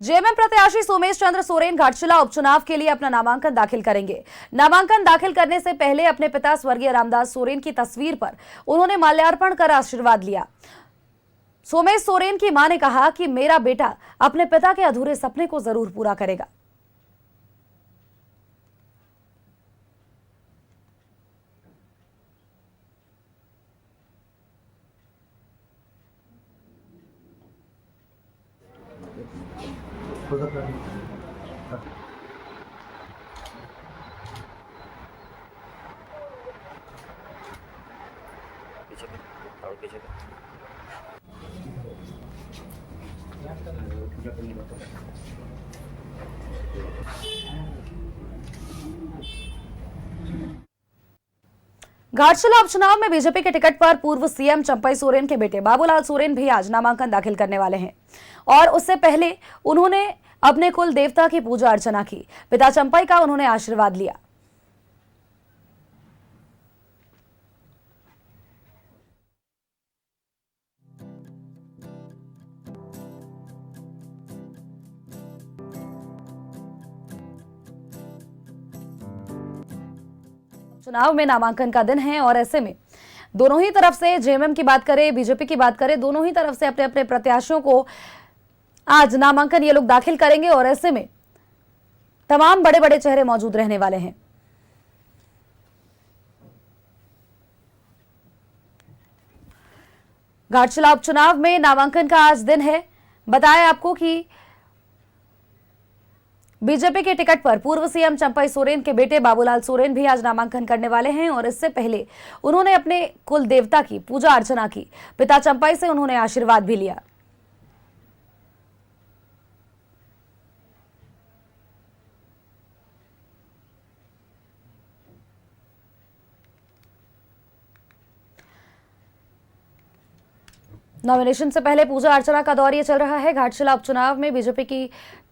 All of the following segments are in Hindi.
जेएमएम प्रत्याशी सोमेश चंद्र सोरेन घाटशिला उपचुनाव के लिए अपना नामांकन दाखिल करेंगे। नामांकन दाखिल करने से पहले अपने पिता स्वर्गीय रामदास सोरेन की तस्वीर पर उन्होंने माल्यार्पण कर आशीर्वाद लिया। सोमेश सोरेन की मां ने कहा कि मेरा बेटा अपने पिता के अधूरे सपने को जरूर पूरा करेगा। घाटशिला उपचुनाव में बीजेपी के टिकट पर पूर्व सीएम चंपई सोरेन के बेटे बाबूलाल सोरेन भी आज नामांकन दाखिल करने वाले हैं और उससे पहले उन्होंने अपने कुल देवता की पूजा अर्चना की। पिता चंपई का उन्होंने आशीर्वाद लिया। चुनाव में नामांकन का दिन है और ऐसे में दोनों ही तरफ से, जेएमएम की बात करें, बीजेपी की बात करें, दोनों ही तरफ से अपने अपने प्रत्याशियों को आज नामांकन ये लोग दाखिल करेंगे और ऐसे में तमाम बड़े बड़े चेहरे मौजूद रहने वाले हैं। घाटशिला उपचुनाव में नामांकन का आज दिन है। बताया आपको कि बीजेपी के टिकट पर पूर्व सीएम चंपई सोरेन के बेटे बाबूलाल सोरेन भी आज नामांकन करने वाले हैं और इससे पहले उन्होंने अपने कुल देवता की पूजा अर्चना की। पिता चंपई से उन्होंने आशीर्वाद भी लिया। नॉमिनेशन से पहले पूजा अर्चना का दौर ये चल रहा है। घाटशिला उपचुनाव में बीजेपी की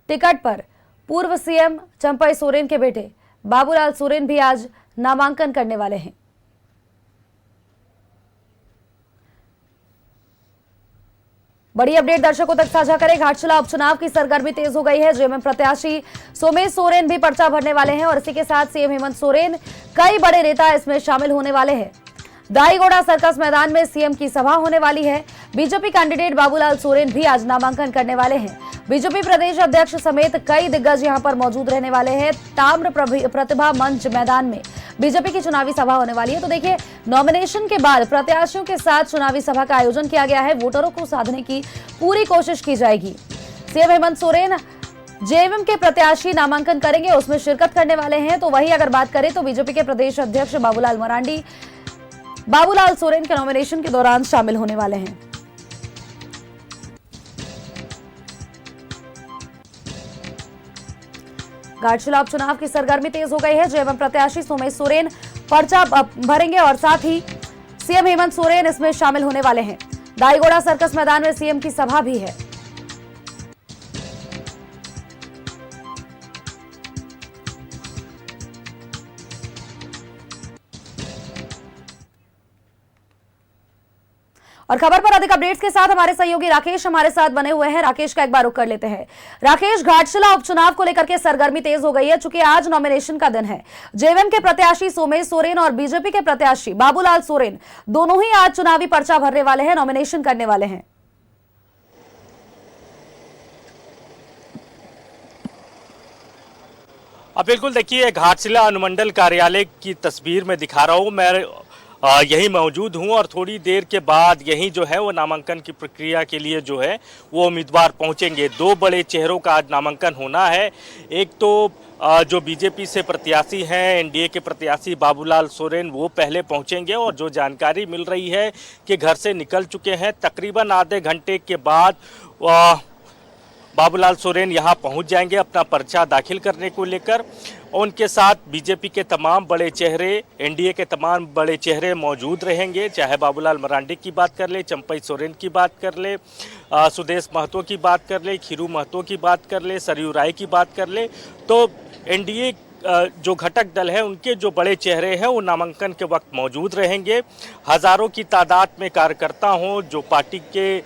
टिकट पर पूर्व सीएम चंपई सोरेन के बेटे बाबूलाल सोरेन भी आज नामांकन करने वाले हैं। बड़ी अपडेट दर्शकों तक साझा करें। घाटशिला उपचुनाव की सरगर्मी तेज हो गई है। जेएमएम प्रत्याशी सोमेश सोरेन भी पर्चा भरने वाले हैं और इसी के साथ सीएम हेमंत सोरेन, कई बड़े नेता इसमें शामिल होने वाले हैं। दाईगोड़ा सर्कस मैदान में सीएम की सभा होने वाली है। बीजेपी कैंडिडेट बाबूलाल सोरेन भी आज नामांकन करने वाले हैं। बीजेपी प्रदेश अध्यक्ष समेत कई दिग्गज यहां पर मौजूद रहने वाले हैं। ताम्र प्रतिभा मंच मैदान में बीजेपी की चुनावी सभा होने वाली है। तो देखिए, नॉमिनेशन के बाद प्रत्याशियों के साथ चुनावी सभा का आयोजन किया गया है। वोटरों को साधने की पूरी कोशिश की जाएगी। सीएम हेमंत सोरेन जेएमएम के प्रत्याशी नामांकन करेंगे, उसमें शिरकत करने वाले हैं। तो वही अगर बात करें तो बीजेपी के प्रदेश अध्यक्ष बाबूलाल मरांडी बाबूलाल सोरेन के नॉमिनेशन के दौरान शामिल होने वाले हैं। घाटशिला उपचुनाव की सरगर्मी तेज हो गई है। जेएमएम प्रत्याशी सोमेश सोरेन पर्चा भरेंगे और साथ ही सीएम हेमंत सोरेन इसमें शामिल होने वाले हैं। दाईगोड़ा सर्कस मैदान में सीएम की सभा भी है। और खबर पर अधिक अपडेट्स के साथ हमारे सहयोगी राकेश हमारे साथ बने हुए हैं। राकेश का एक बार रुख कर लेते हैं। राकेश, घाटशिला उपचुनाव को लेकर के सरगर्मी तेज हो गई है, चूंकि आज नॉमिनेशन का दिन है। जेएमएम के प्रत्याशी सोमेश सोरेन और बीजेपी के प्रत्याशी बाबूलाल सोरेन दोनों ही आज चुनावी पर्चा भरने वाले हैं, नॉमिनेशन करने वाले हैं। अब बिल्कुल देखिए, घाटशिला अनुमंडल कार्यालय की तस्वीर में दिखा रहा हूँ। मैं यही मौजूद हूँ और थोड़ी देर के बाद यही जो है वो नामांकन की प्रक्रिया के लिए जो है वो उम्मीदवार पहुँचेंगे। दो बड़े चेहरों का आज नामांकन होना है। एक तो जो बीजेपी से प्रत्याशी हैं, एनडीए के प्रत्याशी बाबूलाल सोरेन, वो पहले पहुंचेंगे और जो जानकारी मिल रही है कि घर से निकल चुके हैं। तकरीबन आधे घंटे के बाद बाबूलाल सोरेन यहां पहुंच जाएंगे अपना पर्चा दाखिल करने को लेकर। उनके साथ बीजेपी के तमाम बड़े चेहरे, एनडीए के तमाम बड़े चेहरे मौजूद रहेंगे। चाहे बाबूलाल मरांडी की बात कर ले, चंपई सोरेन की बात कर ले, सुदेश महतो की बात कर ले, खीरू महतो की बात कर ले, सरयू राय की बात कर ले, तो एनडीए जो घटक दल है उनके जो बड़े चेहरे हैं वो नामांकन के वक्त मौजूद रहेंगे। हज़ारों की तादाद में कार्यकर्ता हों जो पार्टी के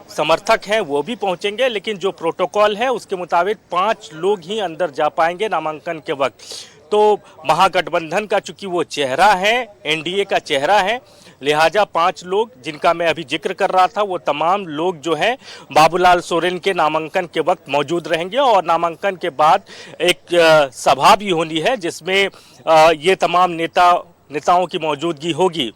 समर्थक हैं वो भी पहुंचेंगे, लेकिन जो प्रोटोकॉल है उसके मुताबिक 5 लोग ही अंदर जा पाएंगे नामांकन के वक्त। तो महागठबंधन का चूंकि वो चेहरा है, एनडीए का चेहरा है, लिहाजा 5 लोग जिनका मैं अभी जिक्र कर रहा था वो तमाम लोग जो हैं बाबूलाल सोरेन के नामांकन के वक्त मौजूद रहेंगे। और नामांकन के बाद एक सभा भी होनी है जिसमें ये तमाम नेताओं की मौजूदगी होगी।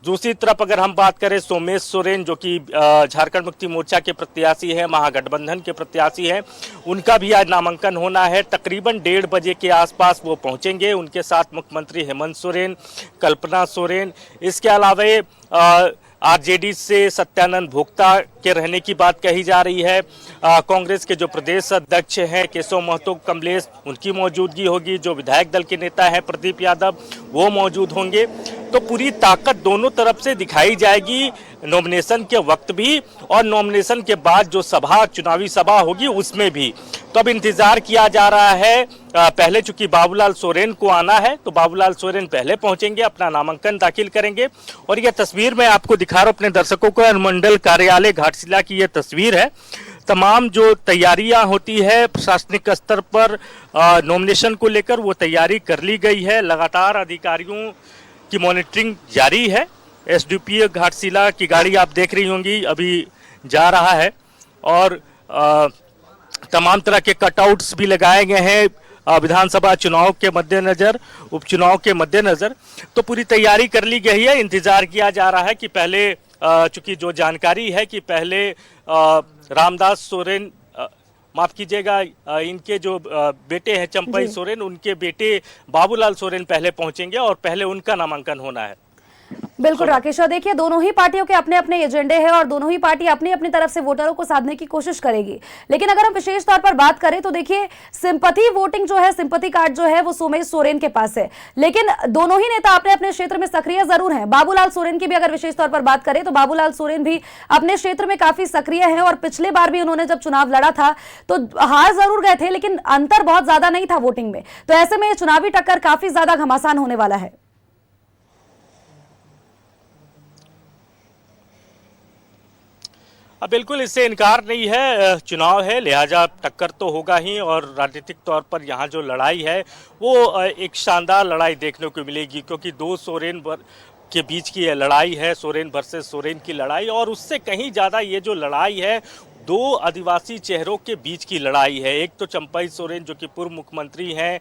दूसरी तरफ अगर हम बात करें सोमेश सोरेन जो कि झारखंड मुक्ति मोर्चा के प्रत्याशी हैं, महागठबंधन के प्रत्याशी हैं, उनका भी आज नामांकन होना है। तकरीबन 1:30 बजे के आसपास वो पहुंचेंगे। उनके साथ मुख्यमंत्री हेमंत सोरेन, कल्पना सोरेन, इसके अलावा आरजेडी से सत्यानंद भोक्ता के रहने की बात कही जा रही है। कांग्रेस के जो प्रदेश अध्यक्ष हैं केशव महतो कमलेश, उनकी मौजूदगी होगी। जो विधायक दल के नेता हैं प्रदीप यादव, वो मौजूद होंगे। तो पूरी ताकत दोनों तरफ से दिखाई जाएगी नॉमिनेशन के वक्त भी और नॉमिनेशन के बाद जो चुनावी सभा होगी उसमें भी। तो अब इंतजार किया जा रहा है। पहले चूंकि बाबूलाल सोरेन को आना है तो बाबूलाल सोरेन पहले पहुंचेंगे, अपना नामांकन दाखिल करेंगे। और यह तस्वीर मैं आपको दिखा रहा हूं अपने दर्शकों को, अनुमंडल कार्यालय घाटशिला की यह तस्वीर है। तमाम जो तैयारियां होती है प्रशासनिक स्तर पर नॉमिनेशन को लेकर वो तैयारी कर ली गई है। लगातार अधिकारियों की मॉनिटरिंग जारी है। एसडीपीओ घाटशिला की गाड़ी आप देख रही होंगी अभी जा रहा है और तमाम तरह के कटआउट्स भी लगाए गए हैं विधानसभा चुनाव के मद्देनजर, उपचुनाव के मद्देनजर। तो पूरी तैयारी कर ली गई है। इंतजार किया जा रहा है कि पहले चूंकि जो जानकारी है कि पहले रामदास सोरेन, माफ कीजिएगा, इनके जो बेटे हैं चंपई सोरेन, उनके बेटे बाबूलाल सोरेन पहले पहुंचेंगे और पहले उनका नामांकन होना है। बिल्कुल राकेश, और देखिए दोनों ही पार्टियों के अपने अपने एजेंडे हैं और दोनों ही पार्टी अपनी अपनी तरफ से वोटरों को साधने की कोशिश करेगी। लेकिन अगर हम विशेष तौर पर बात करें तो देखिए सिंपैथी वोटिंग जो है, सिंपैथी कार्ड जो है वो सोमेश सोरेन के पास है, लेकिन दोनों ही नेता अपने अपने क्षेत्र में सक्रिय जरूर हैं। बाबूलाल सोरेन की भी अगर विशेष तौर पर बात करें तो बाबूलाल सोरेन भी अपने क्षेत्र में काफी सक्रिय है और पिछले बार भी उन्होंने जब चुनाव लड़ा था तो हार जरूर गए थे लेकिन अंतर बहुत ज्यादा नहीं था वोटिंग में। तो ऐसे में चुनावी टक्कर काफी ज्यादा घमासान होने वाला है। बिल्कुल, इससे इनकार नहीं है, चुनाव है लिहाजा टक्कर तो होगा ही। और राजनीतिक तौर पर यहाँ जो लड़ाई है वो एक शानदार लड़ाई देखने को मिलेगी, क्योंकि 2 सोरेन के बीच की ये लड़ाई है, सोरेन वर्सेस सोरेन की लड़ाई। और उससे कहीं ज़्यादा ये जो लड़ाई है 2 आदिवासी चेहरों के बीच की लड़ाई है। एक तो चंपई सोरेन जो कि पूर्व मुख्यमंत्री हैं,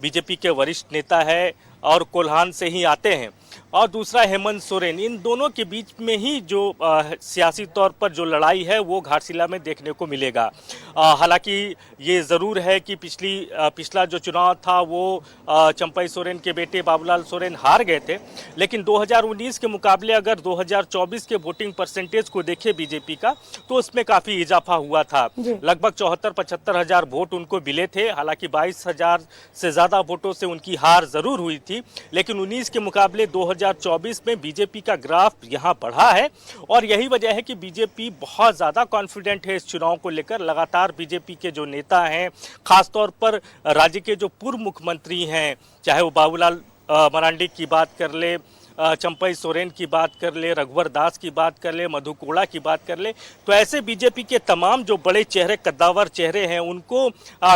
बीजेपी के वरिष्ठ नेता है और कोल्हान से ही आते हैं, और दूसरा हेमंत सोरेन। इन दोनों के बीच में ही जो सियासी तौर पर जो लड़ाई है वो घाटशिला में देखने को मिलेगा। हालांकि ये ज़रूर है कि पिछला जो चुनाव था वो चंपई सोरेन के बेटे बाबूलाल सोरेन हार गए थे, लेकिन 2019 के मुकाबले अगर 2024 के वोटिंग परसेंटेज को देखें बीजेपी का तो उसमें काफ़ी इजाफा हुआ था। लगभग 74-75 हज़ार वोट उनको मिले थे। हालांकि 22,000 से ज़्यादा वोटों से उनकी हार ज़रूर हुई थी, लेकिन 19 के मुकाबले 2024 में बीजेपी का ग्राफ यहां बढ़ा है। और यही वजह है कि बीजेपी बहुत ज़्यादा कॉन्फिडेंट है इस चुनाव को लेकर। लगातार बीजेपी के जो नेता हैं, खासतौर पर राज्य के जो पूर्व मुख्यमंत्री हैं, चाहे वो बाबूलाल मरांडी की बात कर ले, चंपई सोरेन की बात कर ले, रघुवर दास की बात कर ले, मधु कोड़ा की बात कर ले, तो ऐसे बीजेपी के तमाम जो बड़े चेहरे, कद्दावर चेहरे हैं, उनको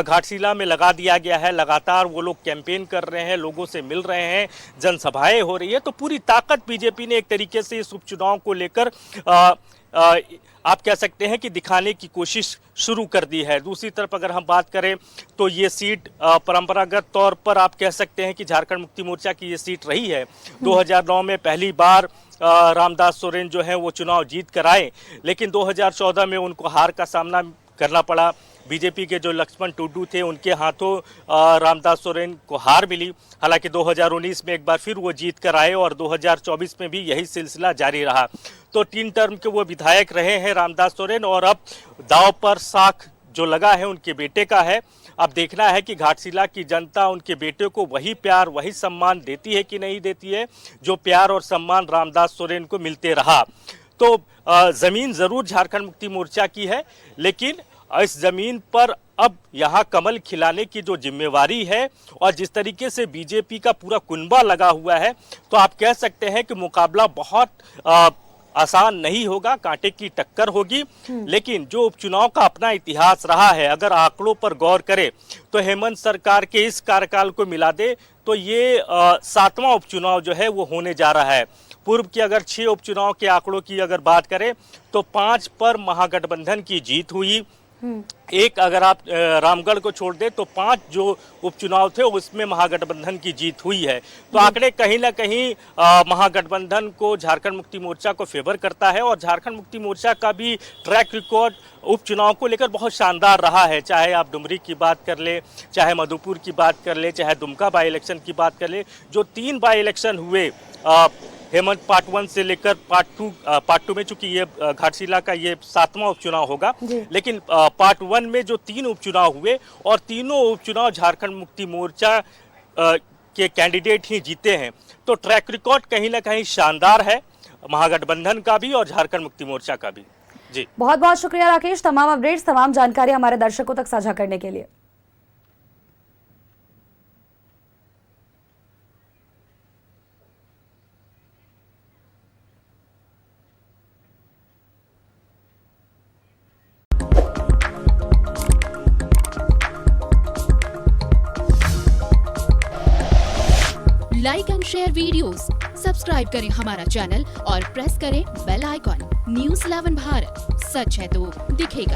घाटशिला में लगा दिया गया है। लगातार वो लोग कैंपेन कर रहे हैं, लोगों से मिल रहे हैं, जनसभाएं हो रही है। तो पूरी ताकत बीजेपी ने एक तरीके से इस उपचुनाव को लेकर आप कह सकते हैं कि दिखाने की कोशिश शुरू कर दी है। दूसरी तरफ अगर हम बात करें तो ये सीट परंपरागत तौर पर आप कह सकते हैं कि झारखंड मुक्ति मोर्चा की ये सीट रही है। 2009 में पहली बार रामदास सोरेन जो हैं वो चुनाव जीत कर आए, लेकिन 2014 में उनको हार का सामना करना पड़ा। बीजेपी के जो लक्ष्मण टुडू थे उनके हाथों रामदास सोरेन को हार मिली। हालांकि 2019 में एक बार फिर वो जीत कर आए और 2024 में भी यही सिलसिला जारी रहा। तो 3 टर्म के वो विधायक रहे हैं रामदास सोरेन, और अब दांव पर साख जो लगा है उनके बेटे का है। अब देखना है कि घाटशिला की जनता उनके बेटे को वही प्यार, वही सम्मान देती है कि नहीं देती है, जो प्यार और सम्मान रामदास सोरेन को मिलते रहा। तो ज़मीन ज़रूर झारखंड मुक्ति मोर्चा की है, लेकिन इस ज़मीन पर अब यहाँ कमल खिलाने की जो जिम्मेवारी है और जिस तरीके से बीजेपी का पूरा कुनबा लगा हुआ है, तो आप कह सकते हैं कि मुकाबला बहुत आसान नहीं होगा, कांटे की टक्कर होगी। लेकिन जो उपचुनाव का अपना इतिहास रहा है, अगर आंकड़ों पर गौर करें तो हेमंत सरकार के इस कार्यकाल को मिला दे तो ये 7वां उपचुनाव जो है वो होने जा रहा है। पूर्व के अगर 6 उपचुनाव के आंकड़ों की अगर बात करें तो 5 पर महागठबंधन की जीत हुई। एक अगर आप रामगढ़ को छोड़ दे तो 5 जो उपचुनाव थे उसमें महागठबंधन की जीत हुई है। तो आंकड़े कहीं ना कहीं महागठबंधन को झारखंड मुक्ति मोर्चा को फेवर करता है और झारखंड मुक्ति मोर्चा का भी ट्रैक रिकॉर्ड उपचुनाव को लेकर बहुत शानदार रहा है। चाहे आप डुमरी की बात कर ले, चाहे मधुपुर की बात कर ले, चाहे दुमका बाई इलेक्शन की बात कर ले, जो 3 बाई इलेक्शन हुए हेमंत पार्ट 1 से लेकर पार्ट 2 में, चूंकि ये घाटशिला का ये 7वां उपचुनाव होगा, लेकिन पार्ट 1 में जो 3 उपचुनाव हुए और तीनों उपचुनाव झारखंड मुक्ति मोर्चा के कैंडिडेट ही जीते हैं। तो ट्रैक रिकॉर्ड कहीं ना कहीं शानदार है महागठबंधन का भी और झारखंड मुक्ति मोर्चा का भी। जी बहुत बहुत शुक्रिया राकेश, तमाम अपडेट्स, तमाम जानकारी हमारे दर्शकों तक साझा करने के लिए। Like and share videos, subscribe करें हमारा चैनल और प्रेस करें बेल आइकॉन। न्यूज़ 11 भारत, सच है तो दिखेगा।